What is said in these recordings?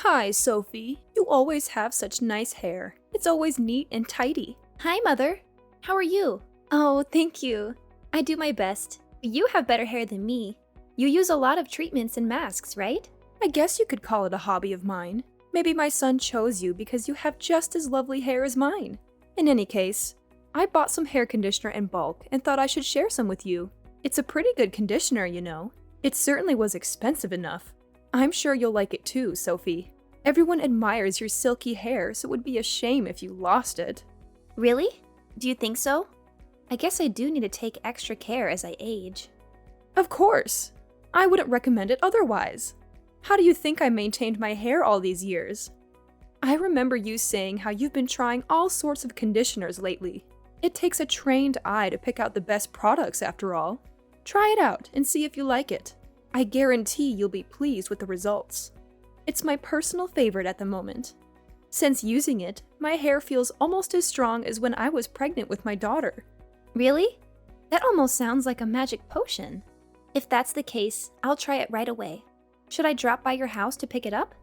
Hi, Sophie. You always have such nice hair. It's always neat and tidy. Hi, Mother. How are you? Oh, thank you. I do my best. You have better hair than me. You use a lot of treatments and masks, right? I guess you could call it a hobby of mine. Maybe my son chose you because you have just as lovely hair as mine. In any case, I bought some hair conditioner in bulk and thought I should share some with you. It's a pretty good conditioner, you know. It certainly was expensive enough. I'm sure you'll like it too, Sophie. Everyone admires your silky hair, so it would be a shame if you lost it. Really? Do you think so? I guess I do need to take extra care as I age. Of course. I wouldn't recommend it otherwise. How do you think I maintained my hair all these years? I remember you saying how you've been trying all sorts of conditioners lately. It takes a trained eye to pick out the best products after all. Try it out and see if you like it. I guarantee you'll be pleased with the results. It's my personal favorite at the moment. Since using it, my hair feels almost as strong as when I was pregnant with my daughter. Really? That almost sounds like a magic potion. If that's the case, I'll try it right away. Should I drop by your house to pick it up?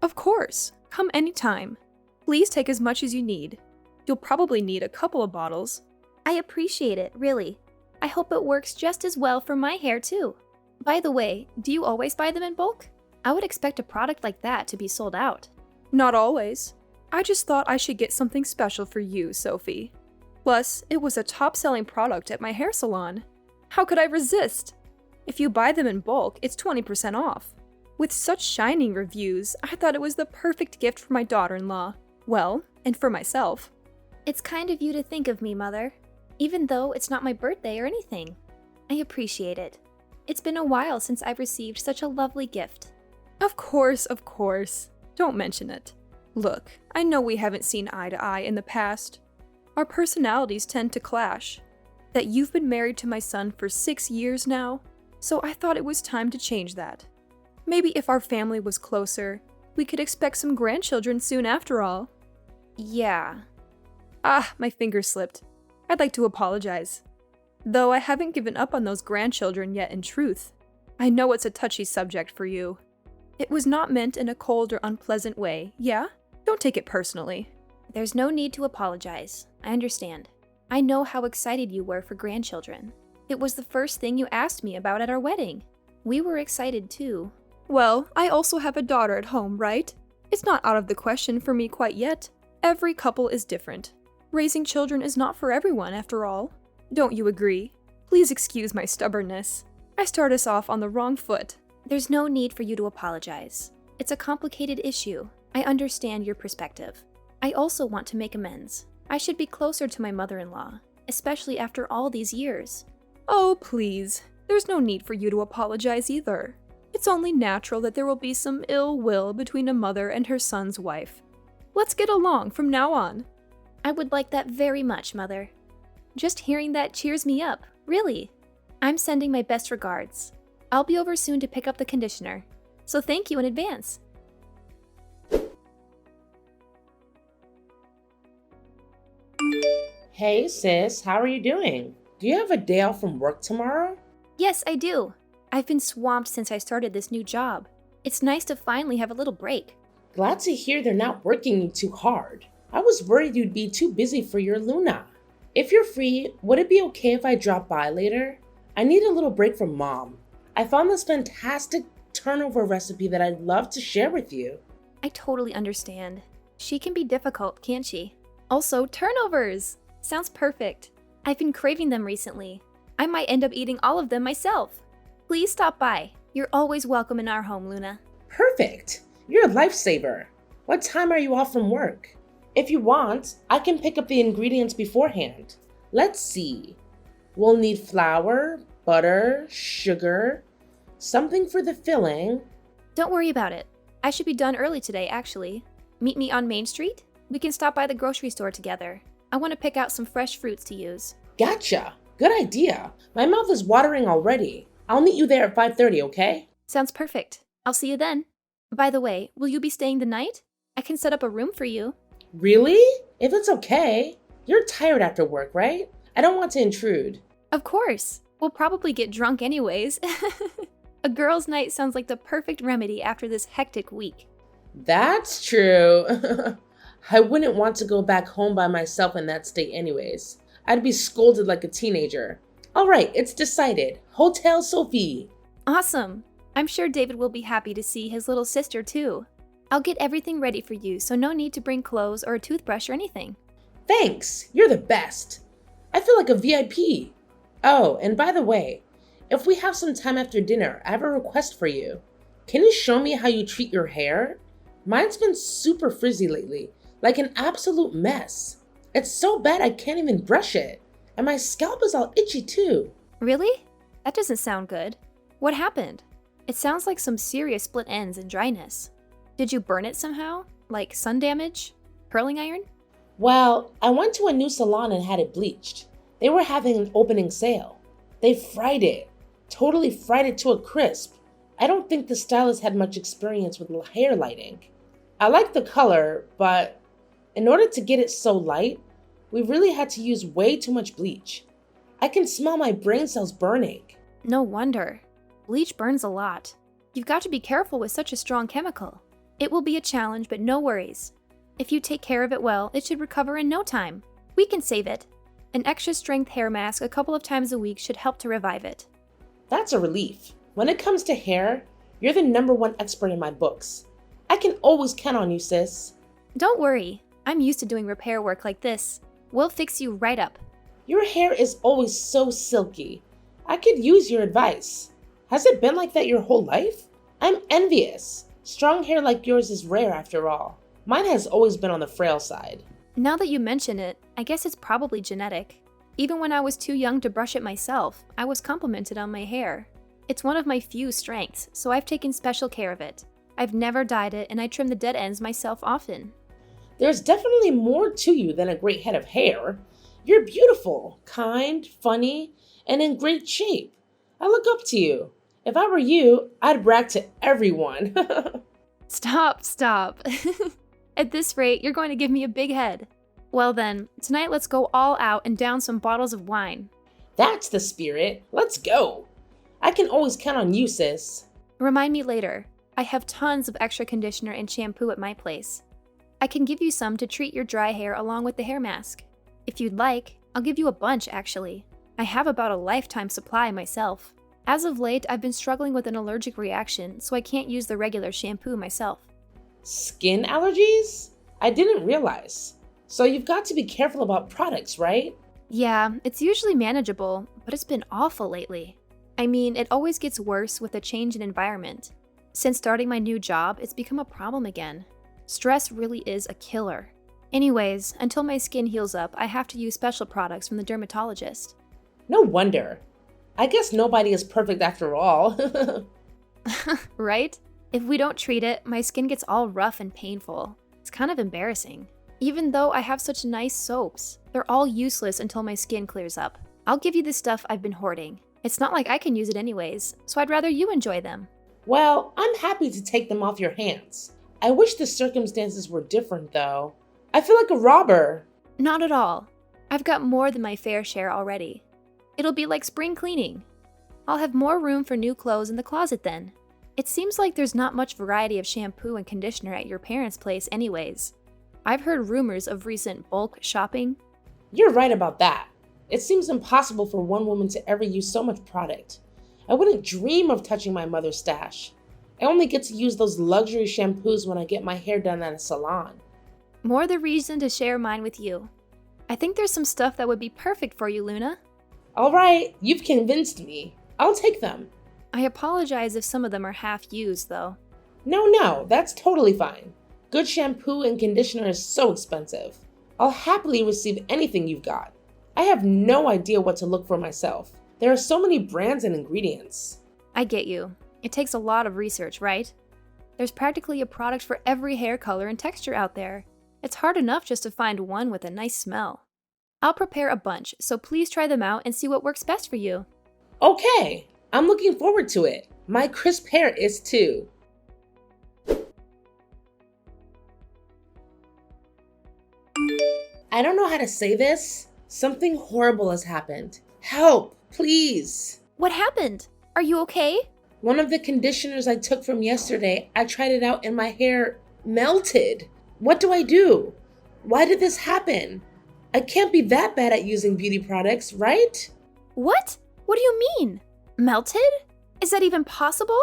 Of course. Come anytime. Please take as much as you need. You'll probably need a couple of bottles. I appreciate it, really. I hope it works just as well for my hair too. By the way, do you always buy them in bulk? I would expect a product like that to be sold out. Not always. I just thought I should get something special for you, Sophie. Plus, it was a top-selling product at my hair salon. How could I resist? If you buy them in bulk, it's 20% off. With such shining reviews, I thought it was the perfect gift for my daughter-in-law. Well, and for myself. It's kind of you to think of me, Mother. Even though it's not my birthday or anything. I appreciate it. It's been a while since I've received such a lovely gift. Of course. Don't mention it. Look, I know we haven't seen eye to eye in the past. Our personalities tend to clash. That you've been married to my son for 6 years now, so I thought it was time to change that. Maybe if our family was closer, we could expect some grandchildren soon after all. Yeah. My finger slipped. I'd like to apologize. Though I haven't given up on those grandchildren yet in truth. I know it's a touchy subject for you. It was not meant in a cold or unpleasant way, yeah? Don't take it personally. There's no need to apologize. I understand. I know how excited you were for grandchildren. It was the first thing you asked me about at our wedding. We were excited too. Well, I also have a daughter at home, right? It's not out of the question for me quite yet. Every couple is different. Raising children is not for everyone, after all. Don't you agree? Please excuse my stubbornness. I start us off on the wrong foot. There's no need for you to apologize. It's a complicated issue. I understand your perspective. I also want to make amends. I should be closer to my mother-in-law, especially after all these years. Oh, please. There's no need for you to apologize either. It's only natural that there will be some ill will between a mother and her son's wife. Let's get along from now on. I would like that very much, Mother. Just hearing that cheers me up, really. I'm sending my best regards. I'll be over soon to pick up the conditioner, so thank you in advance. Hey sis, how are you doing? Do you have a day off from work tomorrow? Yes, I do. I've been swamped since I started this new job. It's nice to finally have a little break. Glad to hear they're not working you too hard. I was worried you'd be too busy for your Luna. If you're free, would it be okay if I drop by later? I need a little break from Mom. I found this fantastic turnover recipe that I'd love to share with you. I totally understand. She can be difficult, can't she? Also, turnovers! Sounds perfect. I've been craving them recently. I might end up eating all of them myself. Please stop by. You're always welcome in our home, Luna. Perfect! You're a lifesaver. What time are you off from work? If you want, I can pick up the ingredients beforehand. Let's see. We'll need flour, butter, sugar, something for the filling. Don't worry about it. I should be done early today, actually. Meet me on Main Street? We can stop by the grocery store together. I want to pick out some fresh fruits to use. Gotcha! Good idea. My mouth is watering already. I'll meet you there at 5:30, okay? Sounds perfect. I'll see you then. By the way, will you be staying the night? I can set up a room for you. Really? If it's okay. You're tired after work, right? I don't want to intrude. Of course. We'll probably get drunk anyways. A girls' night sounds like the perfect remedy after this hectic week. That's true. I wouldn't want to go back home by myself in that state anyways. I'd be scolded like a teenager. All right, it's decided. Hotel Sophie. Awesome! I'm sure David will be happy to see his little sister too. I'll get everything ready for you, so no need to bring clothes or a toothbrush or anything. Thanks, you're the best. I feel like a VIP. Oh, and by the way, if we have some time after dinner, I have a request for you. Can you show me how you treat your hair? Mine's been super frizzy lately, like an absolute mess. It's so bad I can't even brush it. And my scalp is all itchy too. Really? That doesn't sound good. What happened? It sounds like some serious split ends and dryness. Did you burn it somehow? Like sun damage? Curling iron? Well, I went to a new salon and had it bleached. They were having an opening sale. They fried it. Totally fried it to a crisp. I don't think the stylist had much experience with hair lighting. I like the color, but in order to get it so light, we really had to use way too much bleach. I can smell my brain cells burning. No wonder. Bleach burns a lot. You've got to be careful with such a strong chemical. It will be a challenge, but no worries. If you take care of it well, it should recover in no time. We can save it. An extra strength hair mask a couple of times a week should help to revive it. That's a relief. When it comes to hair, you're the #1 expert in my books. I can always count on you, sis. Don't worry. I'm used to doing repair work like this. We'll fix you right up. Your hair is always so silky. I could use your advice. Has it been like that your whole life? I'm envious. Strong hair like yours is rare after all. Mine has always been on the frail side. Now that you mention it, I guess it's probably genetic. Even when I was too young to brush it myself, I was complimented on my hair. It's one of my few strengths, so I've taken special care of it. I've never dyed it, and I trim the dead ends myself often. There's definitely more to you than a great head of hair. You're beautiful, kind, funny, and in great shape. I look up to you. If I were you, I'd brag to everyone. Stop. At this rate, you're going to give me a big head. Well then, tonight let's go all out and down some bottles of wine. That's the spirit. Let's go. I can always count on you, sis. Remind me later. I have tons of extra conditioner and shampoo at my place. I can give you some to treat your dry hair along with the hair mask. If you'd like, I'll give you a bunch actually. I have about a lifetime supply myself. As of late, I've been struggling with an allergic reaction, so I can't use the regular shampoo myself. Skin allergies? I didn't realize. So you've got to be careful about products, right? Yeah, it's usually manageable, but it's been awful lately. I mean, it always gets worse with a change in environment. Since starting my new job, it's become a problem again. Stress really is a killer. Anyways, until my skin heals up, I have to use special products from the dermatologist. No wonder. I guess nobody is perfect after all. Right? If we don't treat it, my skin gets all rough and painful. It's kind of embarrassing. Even though I have such nice soaps, they're all useless until my skin clears up. I'll give you the stuff I've been hoarding. It's not like I can use it anyways, so I'd rather you enjoy them. Well, I'm happy to take them off your hands. I wish the circumstances were different, though. I feel like a robber. Not at all. I've got more than my fair share already. It'll be like spring cleaning. I'll have more room for new clothes in the closet then. It seems like there's not much variety of shampoo and conditioner at your parents' place anyways. I've heard rumors of recent bulk shopping. You're right about that. It seems impossible for one woman to ever use so much product. I wouldn't dream of touching my mother's stash. I only get to use those luxury shampoos when I get my hair done at a salon. More the reason to share mine with you. I think there's some stuff that would be perfect for you, Luna. All right, you've convinced me. I'll take them. I apologize if some of them are half used, though. No, that's totally fine. Good shampoo and conditioner is so expensive. I'll happily receive anything you've got. I have no idea what to look for myself. There are so many brands and ingredients. I get you. It takes a lot of research, right? There's practically a product for every hair color and texture out there. It's hard enough just to find one with a nice smell. I'll prepare a bunch, so please try them out and see what works best for you. Okay, I'm looking forward to it. My crisp hair is too. I don't know how to say this. Something horrible has happened. Help, please. What happened? Are you okay? One of the conditioners I took from yesterday, I tried it out and my hair Melted. What do I do? Why did this happen? I can't be that bad at using beauty products, right? What? What do you mean? Melted? Is that even possible?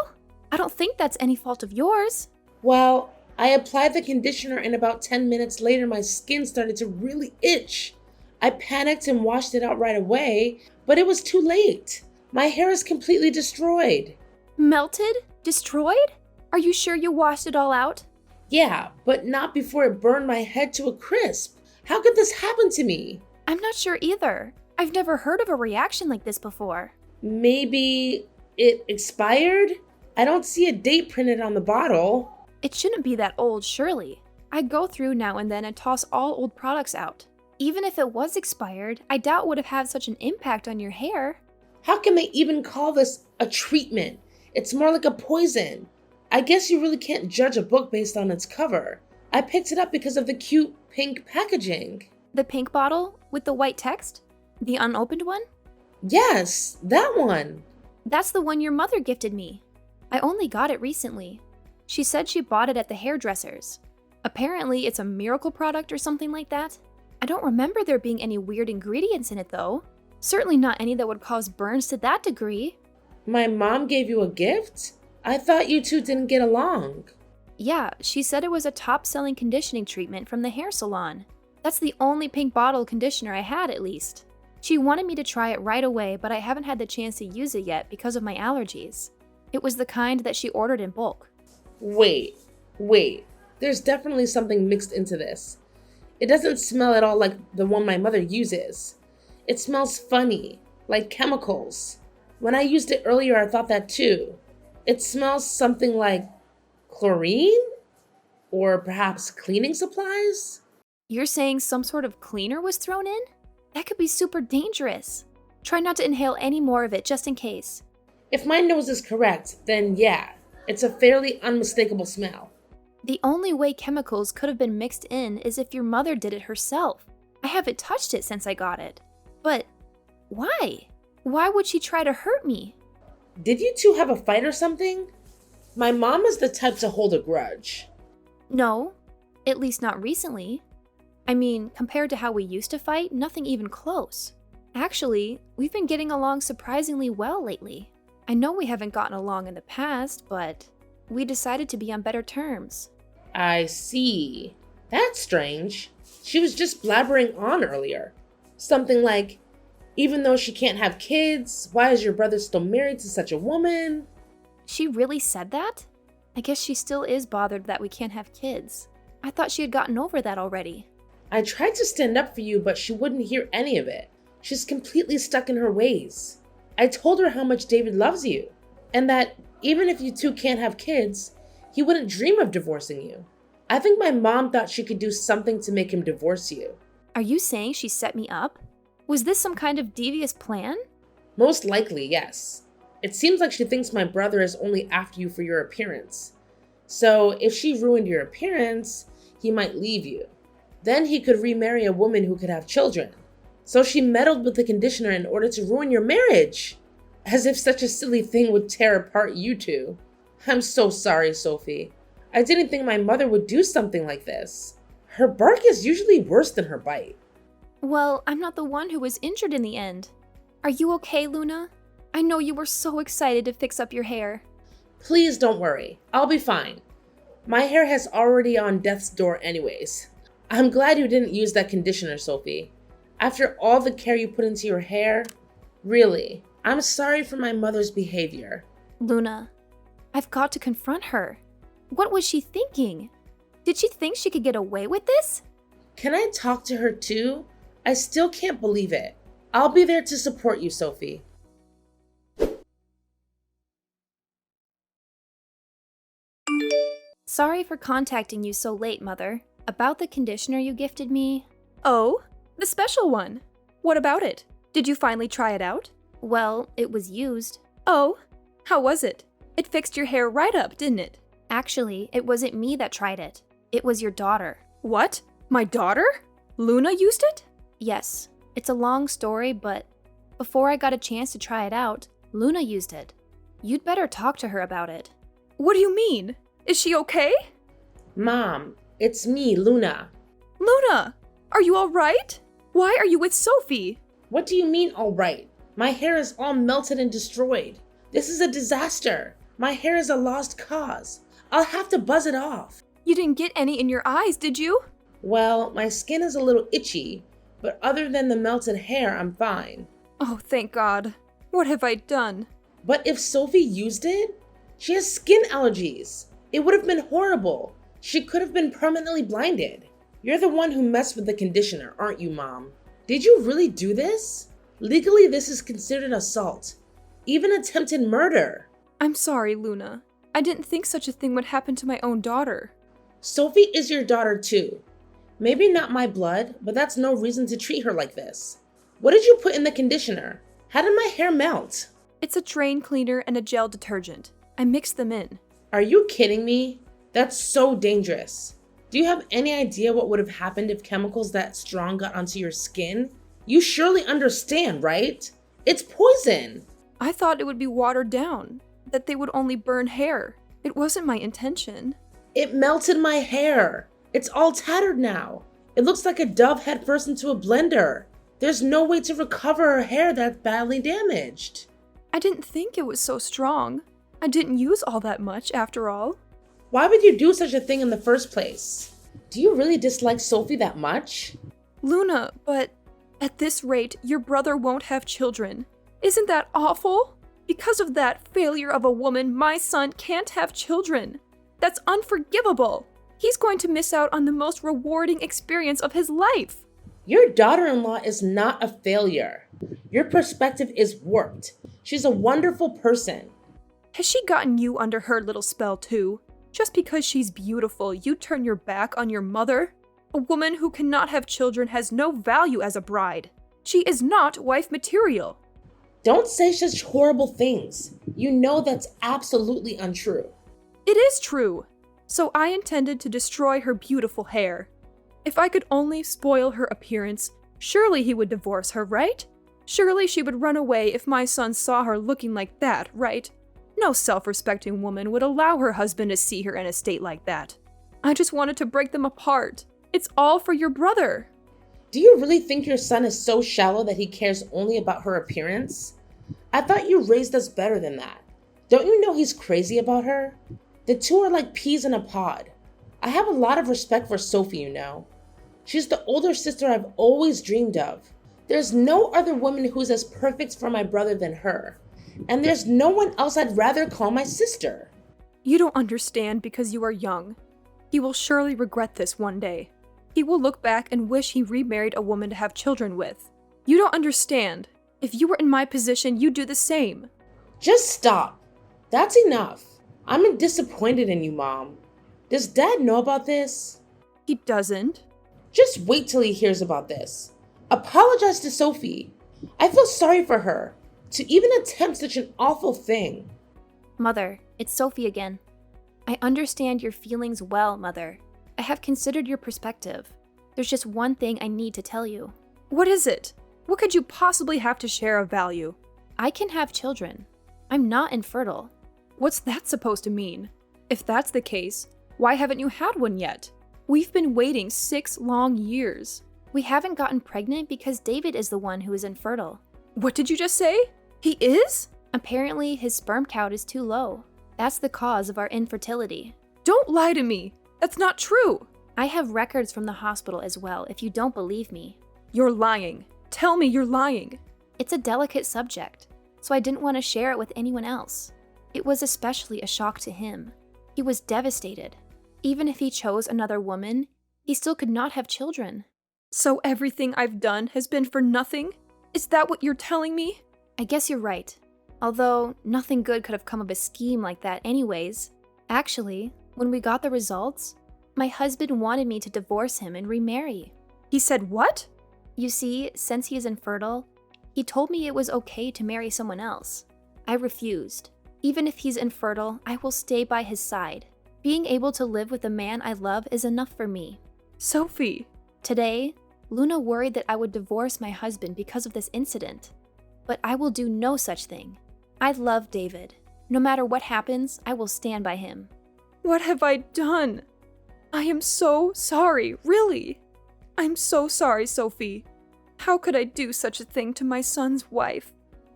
I don't think that's any fault of yours. Well, I applied the conditioner and about 10 minutes later my skin started to really itch. I panicked and washed it out right away, but it was too late. My hair is completely destroyed. Melted? Destroyed? Are you sure you washed it all out? Yeah, but not before it burned my head to a crisp. How could this happen to me? I'm not sure either. I've never heard of a reaction like this before. Maybe it expired? I don't see a date printed on the bottle. It shouldn't be that old, surely. I go through now and then and toss all old products out. Even if it was expired, I doubt it would have had such an impact on your hair. How can they even call this a treatment? It's more like a poison. I guess you really can't judge a book based on its cover. I picked it up because of the cute pink packaging. The pink bottle with the white text? The unopened one? Yes, that one. That's the one your mother gifted me. I only got it recently. She said she bought it at the hairdresser's. Apparently, it's a miracle product or something like that. I don't remember there being any weird ingredients in it though. Certainly not any that would cause burns to that degree. My mom gave you a gift? I thought you two didn't get along. Yeah, she said it was a top-selling conditioning treatment from the hair salon. That's the only pink bottle conditioner I had, at least. She wanted me to try it right away, but I haven't had the chance to use it yet because of my allergies. It was the kind that she ordered in bulk. Wait. There's definitely something mixed into this. It doesn't smell at all like the one my mother uses. It smells funny, like chemicals. When I used it earlier, I thought that too. It smells something like chlorine? Or perhaps cleaning supplies? You're saying some sort of cleaner was thrown in? That could be super dangerous. Try not to inhale any more of it just in case. If my nose is correct, then yeah, it's a fairly unmistakable smell. The only way chemicals could have been mixed in is if your mother did it herself. I haven't touched it since I got it. But why? Why would she try to hurt me? Did you two have a fight or something? My mom is the type to hold a grudge. No, at least not recently. I mean, compared to how we used to fight, nothing even close. Actually, we've been getting along surprisingly well lately. I know we haven't gotten along in the past, but we decided to be on better terms. I see. That's strange. She was just blabbering on earlier. Something like, even though she can't have kids, why is your brother still married to such a woman? She really said that? I guess she still is bothered that we can't have kids. I thought she had gotten over that already. I tried to stand up for you, but she wouldn't hear any of it. She's completely stuck in her ways. I told her how much David loves you, and that even if you two can't have kids, he wouldn't dream of divorcing you. I think my mom thought she could do something to make him divorce you. Are you saying she set me up? Was this some kind of devious plan? Most likely, yes. It seems like she thinks my brother is only after you for your appearance. So if she ruined your appearance, he might leave you. Then he could remarry a woman who could have children. So she meddled with the conditioner in order to ruin your marriage. As if such a silly thing would tear apart you two. I'm so sorry, Sophie. I didn't think my mother would do something like this. Her bark is usually worse than her bite. Well, I'm not the one who was injured in the end. Are you okay, Luna? I know you were so excited to fix up your hair. Please don't worry. I'll be fine. My hair has already on death's door anyways. I'm glad you didn't use that conditioner, Sophie. After all the care you put into your hair, really, I'm sorry for my mother's behavior. Luna, I've got to confront her. What was she thinking? Did she think she could get away with this? Can I talk to her too? I still can't believe it. I'll be there to support you, Sophie. Sorry for contacting you so late, Mother. About the conditioner you gifted me. Oh, the special one. What about it? Did you finally try it out? Well, it was used. Oh, how was it? It fixed your hair right up, didn't it? Actually, it wasn't me that tried it. It was your daughter. What? My daughter? Luna used it? Yes, it's a long story, but before I got a chance to try it out, Luna used it. You'd better talk to her about it. What do you mean? Is she okay? Mom, it's me, Luna. Luna! Are you alright? Why are you with Sophie? What do you mean, all right? My hair is all melted and destroyed. This is a disaster. My hair is a lost cause. I'll have to buzz it off. You didn't get any in your eyes, did you? Well, my skin is a little itchy, but other than the melted hair, I'm fine. Oh, thank God. What have I done? But if Sophie used it, she has skin allergies. It would have been horrible. She could have been permanently blinded. You're the one who messed with the conditioner, aren't you, Mom? Did you really do this? Legally, this is considered assault, even attempted murder. I'm sorry, Luna. I didn't think such a thing would happen to my own daughter. Sophie is your daughter too. Maybe not my blood, but that's no reason to treat her like this. What did you put in the conditioner? How did my hair melt? It's a drain cleaner and a gel detergent. I mixed them in. Are you kidding me? That's so dangerous. Do you have any idea what would have happened if chemicals that strong got onto your skin? You surely understand, right? It's poison. I thought it would be watered down, that they would only burn hair. It wasn't my intention. It melted my hair. It's all tattered now. It looks like a dove head first into a blender. There's no way to recover her hair that's badly damaged. I didn't think it was so strong. I didn't use all that much, after all. Why would you do such a thing in the first place? Do you really dislike Sophie that much? Luna, but at this rate, your brother won't have children. Isn't that awful? Because of that failure of a woman, my son can't have children. That's unforgivable. He's going to miss out on the most rewarding experience of his life. Your daughter-in-law is not a failure. Your perspective is warped. She's a wonderful person. Has she gotten you under her little spell too? Just because she's beautiful, you turn your back on your mother? A woman who cannot have children has no value as a bride. She is not wife material. Don't say such horrible things. You know that's absolutely untrue. It is true. So I intended to destroy her beautiful hair. If I could only spoil her appearance, surely he would divorce her, right? Surely she would run away if my son saw her looking like that, right? No self-respecting woman would allow her husband to see her in a state like that. I just wanted to break them apart. It's all for your brother. Do you really think your son is so shallow that he cares only about her appearance? I thought you raised us better than that. Don't you know he's crazy about her? The two are like peas in a pod. I have a lot of respect for Sophie, you know. She's the older sister I've always dreamed of. There's no other woman who's as perfect for my brother than her. And there's no one else I'd rather call my sister. You don't understand because you are young. He will surely regret this one day. He will look back and wish he remarried a woman to have children with. You don't understand. If you were in my position, you'd do the same. Just stop. That's enough. I'm disappointed in you, Mom. Does Dad know about this? He doesn't. Just wait till he hears about this. Apologize to Sophie. I feel sorry for her. To even attempt such an awful thing. Mother, it's Sophie again. I understand your feelings well, Mother. I have considered your perspective. There's just one thing I need to tell you. What is it? What could you possibly have to share of value? I can have children. I'm not infertile. What's that supposed to mean? If that's the case, why haven't you had one yet? We've been waiting 6 long years. We haven't gotten pregnant because David is the one who is infertile. What did you just say? He is? Apparently, his sperm count is too low. That's the cause of our infertility. Don't lie to me. That's not true. I have records from the hospital as well, if you don't believe me. You're lying. Tell me you're lying. It's a delicate subject, so I didn't want to share it with anyone else. It was especially a shock to him. He was devastated. Even if he chose another woman, he still could not have children. So everything I've done has been for nothing? Is that what you're telling me? I guess you're right. Although, nothing good could have come of a scheme like that anyways. Actually, when we got the results, my husband wanted me to divorce him and remarry. He said what? You see, since he is infertile, he told me it was okay to marry someone else. I refused. Even if he's infertile, I will stay by his side. Being able to live with the man I love is enough for me. Sophie. Today, Luna worried that I would divorce my husband because of this incident. But I will do no such thing. I love David. No matter what happens, I will stand by him. What have I done? I am so sorry, really. I'm so sorry, Sophie. How could I do such a thing to my son's wife?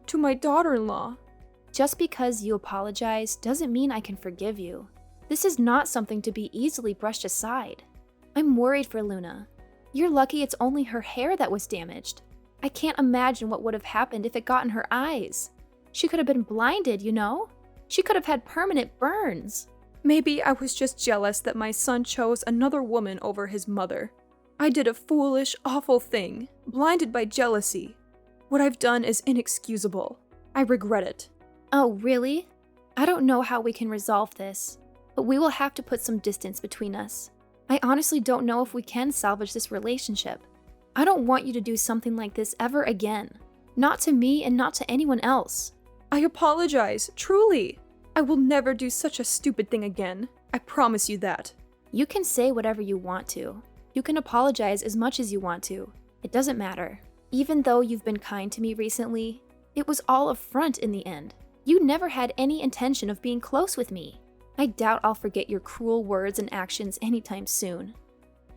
To my daughter-in-law? Just because you apologize doesn't mean I can forgive you. This is not something to be easily brushed aside. I'm worried for Luna. You're lucky it's only her hair that was damaged. I can't imagine what would have happened if it got in her eyes. She could have been blinded, you know? She could have had permanent burns. Maybe I was just jealous that my son chose another woman over his mother. I did a foolish, awful thing, blinded by jealousy. What I've done is inexcusable. I regret it. Oh, really? I don't know how we can resolve this, but we will have to put some distance between us. I honestly don't know if we can salvage this relationship. I don't want you to do something like this ever again. Not to me and not to anyone else. I apologize, truly. I will never do such a stupid thing again. I promise you that. You can say whatever you want to. You can apologize as much as you want to. It doesn't matter. Even though you've been kind to me recently, it was all a front in the end. You never had any intention of being close with me. I doubt I'll forget your cruel words and actions anytime soon.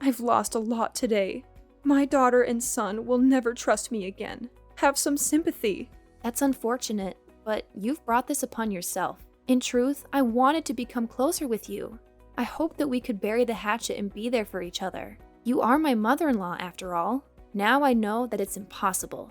I've lost a lot today. My daughter and son will never trust me again. Have some sympathy. That's unfortunate, but you've brought this upon yourself. In truth, I wanted to become closer with you. I hoped that we could bury the hatchet and be there for each other. You are my mother-in-law, after all. Now I know that it's impossible.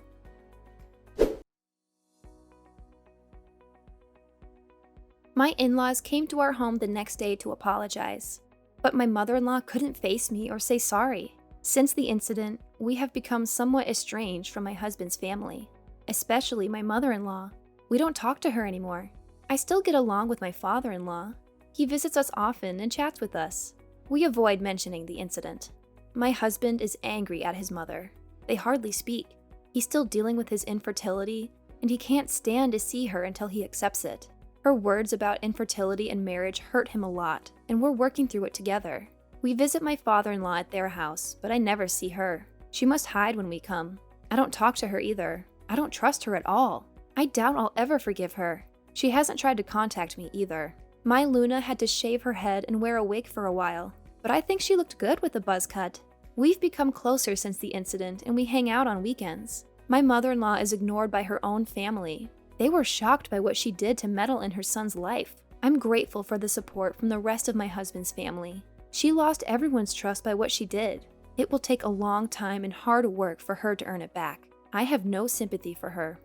My in-laws came to our home the next day to apologize, but my mother-in-law couldn't face me or say sorry. Since the incident, we have become somewhat estranged from my husband's family, especially my mother-in-law. We don't talk to her anymore. I still get along with my father-in-law. He visits us often and chats with us. We avoid mentioning the incident. My husband is angry at his mother. They hardly speak. He's still dealing with his infertility, and he can't stand to see her until he accepts it. Her words about infertility and marriage hurt him a lot, and we're working through it together. We visit my father-in-law at their house, but I never see her. She must hide when we come. I don't talk to her either. I don't trust her at all. I doubt I'll ever forgive her. She hasn't tried to contact me either. My Luna had to shave her head and wear a wig for a while, but I think she looked good with the buzz cut. We've become closer since the incident, and we hang out on weekends. My mother-in-law is ignored by her own family. They were shocked by what she did to meddle in her son's life. I'm grateful for the support from the rest of my husband's family. She lost everyone's trust by what she did. It will take a long time and hard work for her to earn it back. I have no sympathy for her.